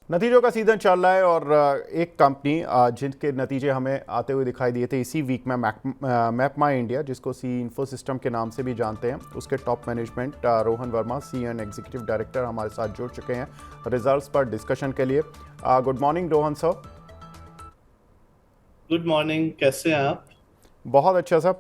नतीजों का सीज़न चल रहा है और एक कंपनी जिनके नतीजे हमें आते हुए दिखाई दिए थे इसी वीक में मैपमा इंडिया, जिसको सी इन्फो सिस्टम के नाम से भी जानते हैं, उसके top management Rohan Verma, C and executive director हमारे साथ जुड़ चुके हैं रिजल्ट्स पर डिस्कशन के लिए। Good morning Rohan sir. Good morning, कैसे हैं आप? बहुत अच्छा sir,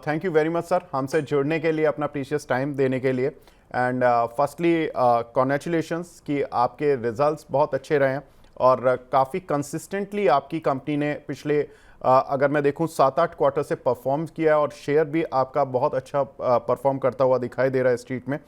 thank you very much sir हमसे जुड़ने के लिए, अपना प्रीशियस टाइम देने के लिए। एंड फर्स्टली कॉन्ग्रेचुलेशंस कि आपके रिजल्ट्स बहुत अच्छे रहे हैं और काफ़ी कंसिस्टेंटली आपकी कंपनी ने पिछले अगर मैं देखूं 7-8 क्वार्टर से परफॉर्म किया है और शेयर भी आपका बहुत अच्छा परफॉर्म करता हुआ दिखाई दे रहा है स्ट्रीट में।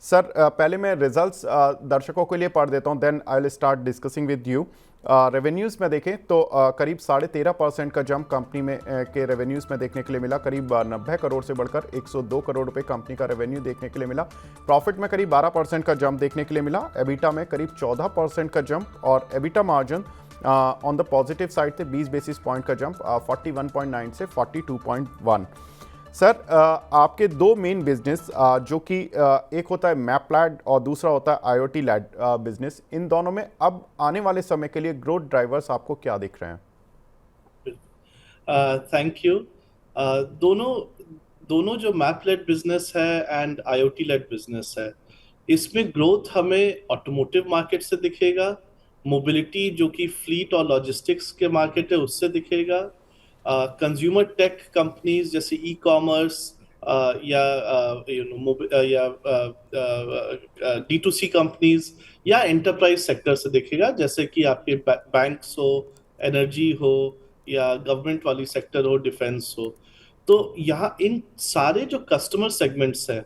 सर पहले मैं रिजल्ट्स दर्शकों के लिए पढ़ देता हूं, then I will start discussing with you. Revenues में देखें तो करीब 13.5% का जंप कंपनी में के रेवेन्यूज़ में देखने के लिए मिला। करीब 90 करोड़ से बढ़कर 102 करोड़ रुपए कंपनी का रेवेन्यू देखने के लिए मिला। प्रॉफिट में करीब 12% का जंप देखने के लिए मिला। एबिटा में करीब 14% का जंप और EBITDA margin on the positive side थे 20 बेसिस पॉइंट का जंप 41.9 से 42.1। सर आपके दो मेन बिजनेस जो कि एक होता है मैपलैड और दूसरा होता है आईओटी लैड बिजनेस, इन दोनों में अब आने वाले समय के लिए ग्रोथ ड्राइवर्स आपको क्या दिख रहे हैं? Thank you. दोनों दोनों जो मैप लेड बिजनेस है एंड आईओटी लेड बिजनेस है, इसमें ग्रोथ हमें ऑटोमोटिव मार्केट से दिखेगा। मोबिलिटी जो कि फ्लीट और लॉजिस्टिक्स के मार्केट है उससे दिखेगा। कंज्यूमर टेक कंपनीज जैसे ई कॉमर्स या या डी टू सी कंपनीज या एंटरप्राइज सेक्टर से दिखेगा, जैसे कि आपके बैंक्स हो, एनर्जी हो, या गवर्नमेंट वाली सेक्टर हो, डिफेंस हो। तो यहाँ इन सारे जो कस्टमर सेगमेंट्स है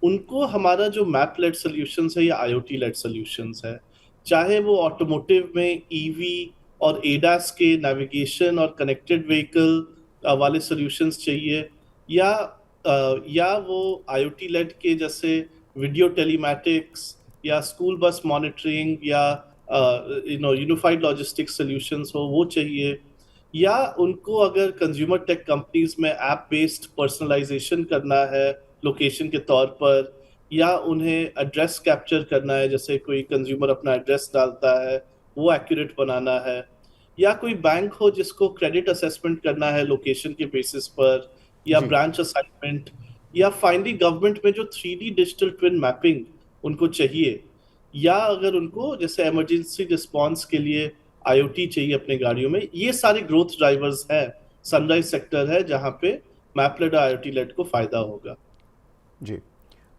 उनको हमारा जो मैप लेड सॉल्यूशंस है या आईओटी लेड सॉल्यूशंस है, चाहे वो ऑटोमोटिव में ईवी और एडास के नेविगेशन और कनेक्टेड व्हीकल वाले सॉल्यूशंस चाहिए, या वो आईओटी लेड के जैसे वीडियो टेलीमैटिक्स या स्कूल बस मॉनिटरिंग या यूनिफाइड लॉजिस्टिक्स सॉल्यूशंस हो वो चाहिए, या उनको अगर कंज्यूमर टेक कंपनीज में ऐप बेस्ड पर्सनलाइजेशन करना है लोकेशन के तौर पर, या उन्हें एड्रेस कैप्चर करना है, जैसे कोई कंज्यूमर अपना एड्रेस डालता है वो एक्यूरेट बनाना है, या कोई बैंक हो जिसको क्रेडिट असेसमेंट करना है लोकेशन के बेसिस पर, या जी। ब्रांच असाइनमेंट, या फाइनली गवर्नमेंट में जो 3D डिजिटल ट्विन मैपिंग उनको चाहिए, या अगर उनको जैसे इमरजेंसी रिस्पांस के लिए आईओटी चाहिए अपने गाड़ियों में। ये सारे ग्रोथ ड्राइवर्स हैं। सनराइज सेक्टर है जहां पे मैपलेट और आईओटी लेट को फायदा होगा। जी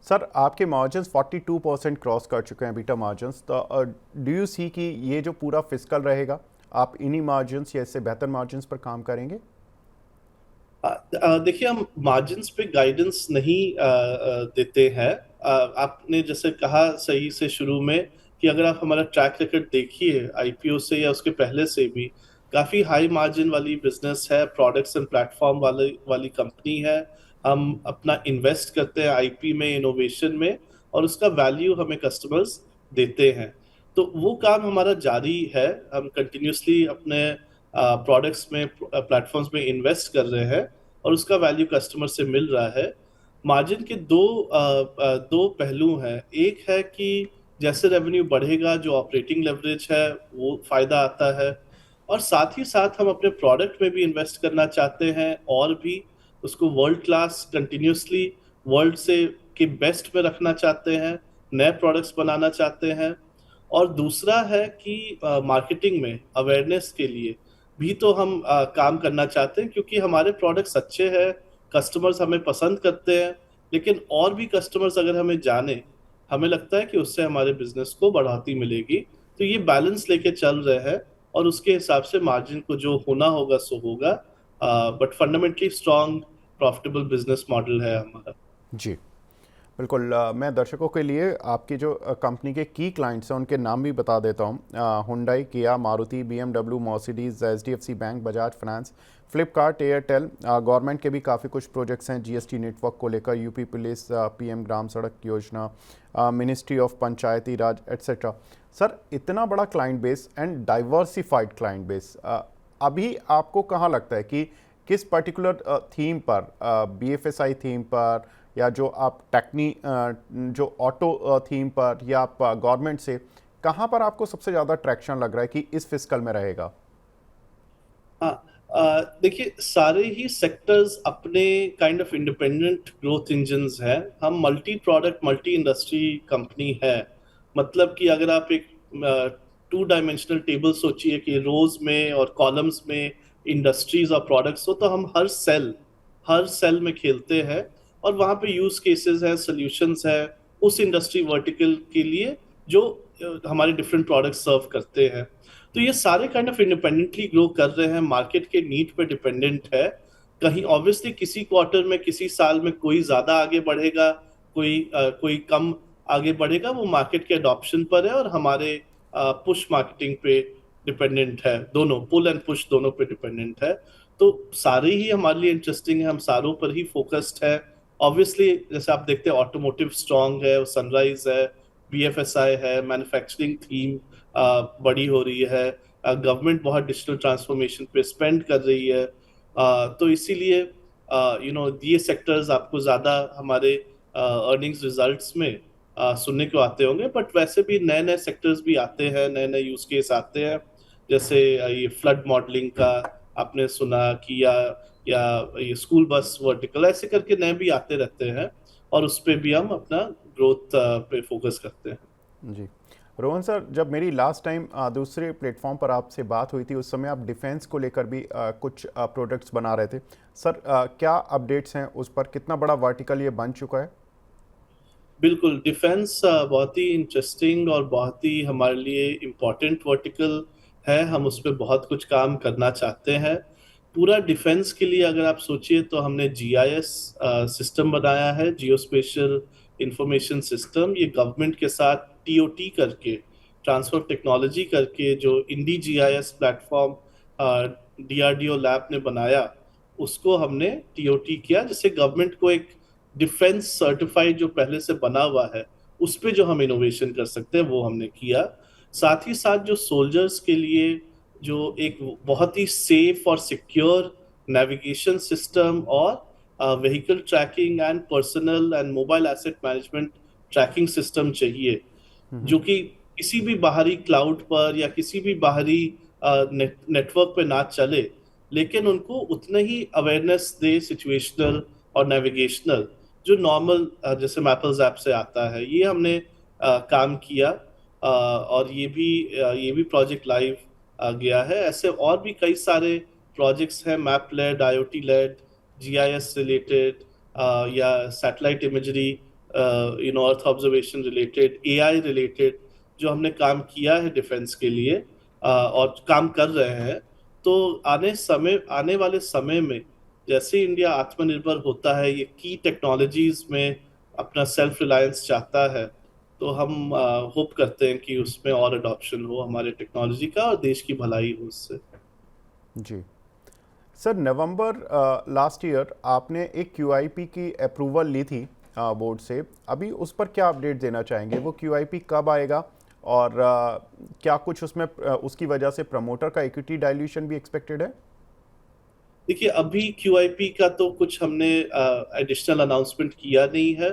सर, आपके मार्जिन्स 42% क्रॉस कर चुके हैं बीटा मार्जिन्स, तो डू यू सी कि ये जो पूरा फिस्कल रहेगा आप इन्हीं मार्जिन्स या इससे बेहतर मार्जिन्स पर काम करेंगे? देखिए, हम मार्जिन्स पे गाइडेंस नहीं देते हैं। आपने जैसे कहा सही से शुरू में कि अगर आप हमारा ट्रैक रिकॉर्ड देखिए आईपीओ से या उसके पहले से भी, काफी हाई मार्जिन वाली बिजनेस है, प्रोडक्ट्स एंड प्लेटफॉर्म वाली कंपनी है। हम अपना इन्वेस्ट करते हैं आईपी में, इनोवेशन में, और उसका वैल्यू हमें कस्टमर्स देते हैं। तो वो काम हमारा जारी है। हम कंटिन्यूसली अपने प्रोडक्ट्स में, प्लेटफॉर्म्स में इन्वेस्ट कर रहे हैं और उसका वैल्यू कस्टमर से मिल रहा है। मार्जिन के दो पहलू हैं। एक है कि जैसे रेवेन्यू बढ़ेगा जो ऑपरेटिंग लेवरेज है वो फायदा आता है, और साथ ही साथ हम अपने प्रोडक्ट में भी इन्वेस्ट करना चाहते हैं और भी उसको वर्ल्ड क्लास कंटिन्यूसली वर्ल्ड से के बेस्ट में रखना चाहते हैं, नए प्रोडक्ट्स बनाना चाहते हैं। और दूसरा है कि मार्केटिंग में अवेयरनेस के लिए भी तो हम काम करना चाहते हैं, क्योंकि हमारे प्रोडक्ट्स अच्छे हैं, कस्टमर्स हमें पसंद करते हैं। लेकिन और भी कस्टमर्स अगर हमें जाने, हमें लगता है कि उससे हमारे बिजनेस को बढ़ाती मिलेगी। तो ये बैलेंस लेके चल रहे हैं, और उसके हिसाब से मार्जिन को जो होना होगा सो होगा। But fundamentally strong profitable business model है हमारा। जी बिल्कुल। मैं दर्शकों के लिए आपकी जो कंपनी के की क्लाइंट्स हैं उनके नाम भी बता देता हूँ। हुंडई, किया, Maruti, BMW, Mercedes, HDFC bank, Bajaj finance, Flipkart, Airtel. Government के भी काफ़ी कुछ प्रोजेक्ट्स हैं जीएसटी नेटवर्क को लेकर, यूपी पुलिस, पीएम ग्राम सड़क योजना, ministry of Panchayati Raj etcetera. Sir इतना बड़ा client base and diversified client base, अभी आपको कहाँ लगता है कि किस पर्टिकुलर थीम पर, बीएफएसआई थीम पर, या जो आप जो ऑटो थीम पर, या आप गवर्नमेंट से कहाँ पर आपको सबसे ज़्यादा ट्रैक्शन लग रहा है कि इस फिस्कल में रहेगा? हाँ, देखिए सारे ही सेक्टर्स अपने kind of independent growth engines हैं। हम multi product multi industry company है। मतलब कि अगर आप एक टू डायमेंशनल टेबल सोचिए कि रोज में और कॉलम्स में इंडस्ट्रीज और प्रोडक्ट्स हो, तो हम हर सेल में खेलते हैं और वहाँ पे यूज केसेस है, सॉल्यूशंस है उस इंडस्ट्री वर्टिकल के लिए जो हमारे डिफरेंट प्रोडक्ट सर्व करते हैं। तो ये सारे काइंड ऑफ इंडिपेंडेंटली ग्रो कर रहे हैं, मार्केट के नीड पे डिपेंडेंट है। कहीं ऑब्वियसली किसी क्वार्टर में किसी साल में कोई ज्यादा आगे बढ़ेगा, कोई कम आगे बढ़ेगा, वो मार्केट के अडॉप्शन पर है और हमारे पुश मार्केटिंग पे डिपेंडेंट है। दोनों पुल एंड पुश दोनों पे डिपेंडेंट है। तो सारे ही हमारे लिए इंटरेस्टिंग है, हम सारों पर ही फोकस्ड है। ऑब्वियसली जैसे आप देखते हैं ऑटोमोटिव स्ट्रांग है, सनराइज है, बीएफएसआई है, मैन्युफैक्चरिंग थीम बड़ी हो रही है, गवर्नमेंट बहुत डिजिटल ट्रांसफॉर्मेशन पे स्पेंड कर रही है। तो इसीलिए ये सेक्टर्स आपको ज़्यादा हमारे अर्निंग्स रिजल्ट्स में सुनने को आते होंगे। बट वैसे भी नए नए सेक्टर्स भी आते हैं, नए नए यूज केस आते हैं। जैसे ये फ्लड मॉडलिंग का आपने सुना कि या ये स्कूल बस वर्टिकल, ऐसे करके नए भी आते रहते हैं और उस पर भी हम अपना ग्रोथ पे फोकस करते हैं। जी। रोहन सर, जब मेरी लास्ट टाइम दूसरे प्लेटफॉर्म पर आपसे बात हुई थी, उस समय आप डिफेंस को लेकर भी कुछ प्रोडक्ट्स बना रहे थे। सर, क्या अपडेट्स हैं उस पर? कितना बड़ा वर्टिकल ये बन चुका है? बिल्कुल, डिफेंस बहुत ही इंटरेस्टिंग और बहुत ही हमारे लिए इम्पोर्टेंट वर्टिकल है। हम उस पर बहुत कुछ काम करना चाहते हैं। पूरा डिफेंस के लिए अगर आप सोचिए तो हमने जीआईएस सिस्टम बनाया है, जियो स्पेशल इंफॉर्मेशन सिस्टम। ये गवर्नमेंट के साथ टीओटी करके, ट्रांसफर टेक्नोलॉजी करके, जो इंडी जीआईएस प्लेटफॉर्म डीआरडीओ लैब ने बनाया, उसको हमने टीओटी किया, जिससे गवर्नमेंट को एक डिफेंस सर्टिफाइड जो पहले से बना हुआ है उस पे जो हम इनोवेशन कर सकते हैं वो हमने किया। साथ ही साथ जो सोल्जर्स के लिए जो एक बहुत ही सेफ और सिक्योर नेविगेशन सिस्टम और vehicle tracking and personal and mobile asset management tracking system चाहिए, जो कि किसी भी बाहरी क्लाउड पर या किसी भी बाहरी नेटवर्क पे ना चले, लेकिन उनको उतना ही अवेयरनेस दे सिचुएशनल और नेविगेशनल, जो नॉर्मल जैसे मैपल्स ऐप से आता है। ये हमने काम किया और ये भी प्रोजेक्ट लाइव गया है। ऐसे और भी कई सारे प्रोजेक्ट्स हैं, map led, IoT led, GIS related, या satellite imagery, earth observation related, AI related, जो हमने काम किया है डिफेंस के लिए और काम कर रहे हैं। तो आने वाले समय में जैसे इंडिया आत्मनिर्भर होता है, ये की टेक्नोलॉजीज में अपना सेल्फ रिलायंस चाहता है, तो हम होप करते हैं कि उसमें और अडॉप्शन हो हमारे टेक्नोलॉजी का और देश की भलाई हो उससे। जी। सर, नवंबर लास्ट ईयर आपने एक क्यूआईपी की अप्रूवल ली थी बोर्ड से। अभी उस पर क्या अपडेट देना चाहेंगे? वो क्यूआईपी कब आएगा और क्या कुछ उसमें उसकी वजह से प्रमोटर का इक्विटी डाइल्यूशन भी एक्सपेक्टेड है? देखिए, अभी क्यूआईपी का तो कुछ हमने एडिशनल अनाउंसमेंट किया नहीं है।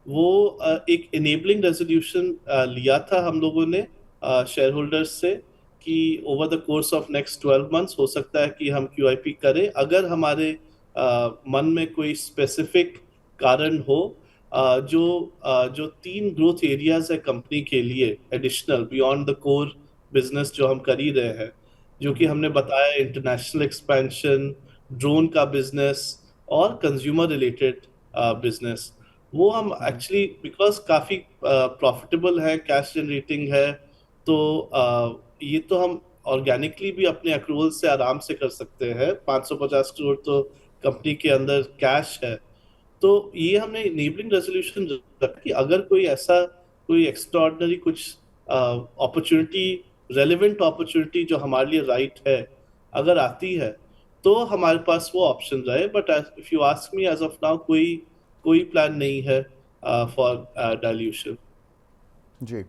वो एक इनेबलिंग रेजोल्यूशन लिया था हम लोगों ने शेयर होल्डर्स से कि over the course of next 12 months हो सकता है कि हम क्यूआईपी करें, अगर हमारे मन में कोई स्पेसिफिक कारण हो। जो 3 ग्रोथ एरियाज है कंपनी के लिए additional beyond the core business जो हम कर ही रहे हैं, जो कि हमने बताया इंटरनेशनल एक्सपेंशन, ड्रोन का बिजनेस और कंज्यूमर रिलेटेड बिजनेस। वो हम एक्चुअली बिकॉज काफ़ी प्रॉफिटेबल है, कैश जनरेटिंग है, तो ये तो हम ऑर्गेनिकली भी अपने अक्रूवल से आराम से कर सकते हैं। 550 करोड़ तो कंपनी के अंदर कैश है। तो ये हमने इनेबलिंग रेजोल्यूशन रखा कि अगर कोई एक्स्ट्राऑर्डिनरी कुछ अपॉर्चुनिटी, रेलेवेंट अपॉर्चुनिटी जो हमारे लिए राइट है, अगर आती है तो हमारे पास वो ऑप्शन रहे। But if you ask me as of now कोई प्लान नहीं है फॉर डाइल्यूशन। जी।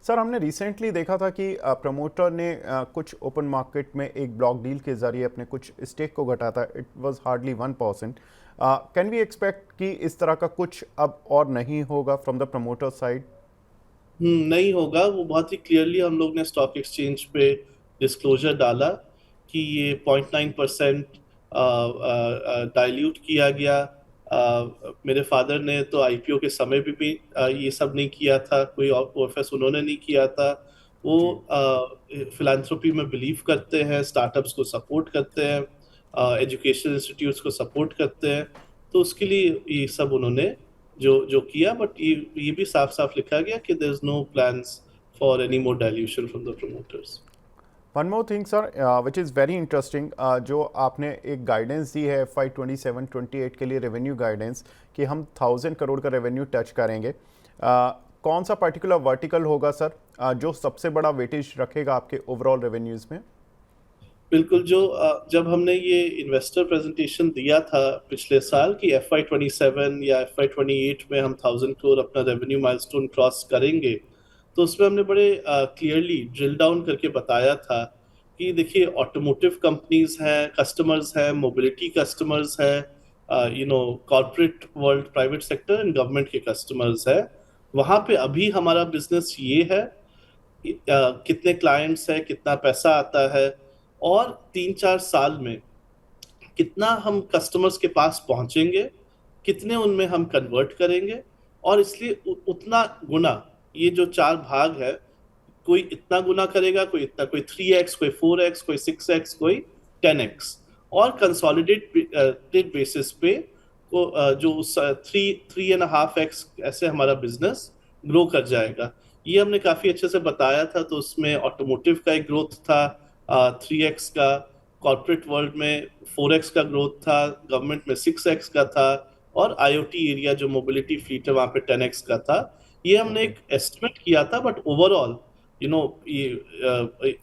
सर, हमने रिसेंटली देखा था कि प्रमोटर ने कुछ ओपन मार्केट में एक ब्लॉक डील के जरिए अपने कुछ स्टेक को घटा था। It was hardly 1%। Can we expect कि इस तरह का कुछ अब और नहीं होगा फ्रॉम द प्रमोटर साइड? नहीं होगा। वो बहुत ही क्लियरली हम लोग ने स्टॉक एक्सचेंज पे डिस्क्लोजर डाला कि ये 0.9% डाइल्यूट किया गया। मेरे फादर ने तो आईपीओ के समय भी ये सब नहीं किया था, कोई और ओएफएस उन्होंने नहीं किया था। वो जी। फिलांथ्रोपी में बिलीव करते हैं, स्टार्टअप्स को सपोर्ट करते हैं, एजुकेशन इंस्टीट्यूट्स को सपोर्ट करते हैं। तो उसके लिए ये सब उन्होंने जो जो किया। बट ये भी साफ साफ लिखा गया कि there is no plans for any more dilution from the promoters. One more thing sir which is very interesting, जो आपने एक गाइडेंस दी है FY 27-28 के लिए रेवेन्यू गाइडेंस कि हम 1000 करोड़ का रेवेन्यू टच करेंगे। कौन सा पर्टिकुलर वर्टिकल होगा सर जो सबसे बड़ा वेटेज रखेगा आपके ओवरऑल रेवेन्यूज़ में? बिल्कुल। जब हमने ये इन्वेस्टर प्रेजेंटेशन दिया था पिछले साल कि FY 27 या FY 28 में हम 1000 करोड़ अपना रेवेन्यू माइलस्टोन क्रॉस करेंगे, तो उसमें हमने बड़े क्लियरली ड्रिल डाउन करके बताया था कि देखिए ऑटोमोटिव कंपनीज हैं, कस्टमर्स हैं, मोबिलिटी कस्टमर्स हैं, corporate world, private sector and government के कस्टमर्स है। वहां पे अभी हमारा बिजनेस ये है, कितने क्लाइंट्स हैं, कितना पैसा आता है, और 3-4 साल में कितना हम कस्टमर्स के पास पहुंचेंगे, कितने उनमें हम कन्वर्ट करेंगे। और इसलिए उतना गुना, ये जो 4 भाग है, कोई इतना गुना करेगा, कोई इतना, कोई 3x, कोई 4x, कोई 6x, कोई 10x। और कंसोलिडेटेड बेसिस पे जो 3.5x ऐसे हमारा बिजनेस ग्रो कर जाएगा। ये हमने काफी अच्छे से बताया था। तो उसमें ऑटोमोटिव का एक ग्रोथ था 3x का, कॉर्पोरेट वर्ल्ड में 4x का ग्रोथ था, गवर्नमेंट में 6x का था, और आईओटी एरिया जो मोबिलिटी फ्लीट है वहां पे 10x का था। ये हमने ओके। एक एस्टिमेट किया था। बट ओवरऑल ये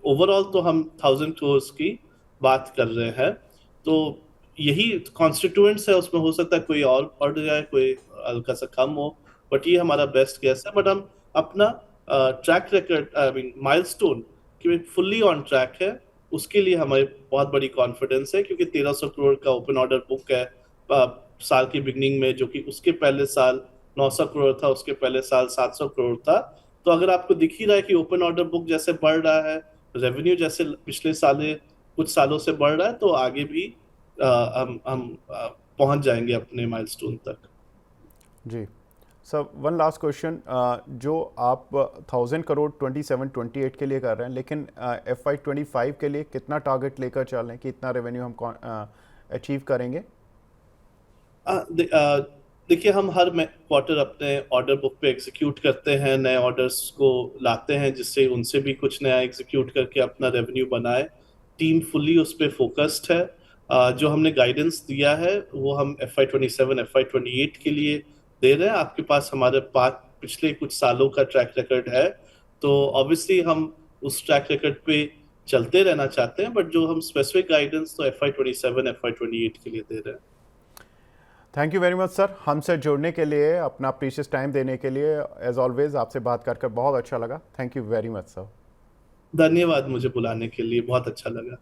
ओवरऑल तो हम 1000 करोड़ की बात कर रहे हैं। तो यही कॉन्स्टिट्यूएंट्स है, उसमें हो सकता है कोई और बढ़ जाए, कोई हल्का सा कम हो। बट ये हमारा बेस्ट गेस है। बट हम अपना track record, I mean milestone, कि फुल्ली ऑन ट्रैक है, उसके लिए हमें बहुत बड़ी कॉन्फिडेंस है। क्योंकि 1300 करोड़ का ओपन ऑर्डर बुक है साल की बिगनिंग में, जो कि उसके पहले साल 900 करोड़ था, उसके पहले साल 700 करोड़ था। तो अगर आपको दिख ही रहा है कि ओपन ऑर्डर बुक जैसे बढ़ रहा है, रेवेन्यू जैसे पिछले साल कुछ सालों से बढ़ रहा है, तो आगे भी हम पहुंच जाएंगे अपने माइलस्टोन तक। जी सर, वन लास्ट क्वेश्चन, जो आप 1000 करोड़ 27-28 के लिए कर रहे हैं, लेकिन FY 25 के लिए कितना टारगेट लेकर चल रहे हैं कि इतना रेवेन्यू हम अचीव करेंगे? देखिए, हम हर क्वार्टर अपने ऑर्डर बुक पे एग्जीक्यूट करते हैं, नए ऑर्डर्स को लाते हैं, जिससे उनसे भी कुछ नया एग्जीक्यूट करके अपना रेवेन्यू बनाए। टीम फुल्ली उस पे फोकस्ड है। जो हमने गाइडेंस दिया है वो हम FY 27 FY 28 के लिए दे रहे हैं। आपके पास हमारे पास पिछले कुछ सालों का ट्रैक रिकॉर्ड है, तो ऑब्वियसली हम उस ट्रैक रिकॉर्ड पे चलते रहना चाहते हैं। बट जो हम स्पेसिफिक गाइडेंस तो FY 27 FY 28 के लिए दे रहे हैं। Thank you very much sir, हमसे जुड़ने के लिए, अपना प्रीशियस टाइम देने के लिए। एज ऑलवेज आपसे बात कर बहुत अच्छा लगा। Thank you very much sir. धन्यवाद, मुझे बुलाने के लिए बहुत अच्छा लगा।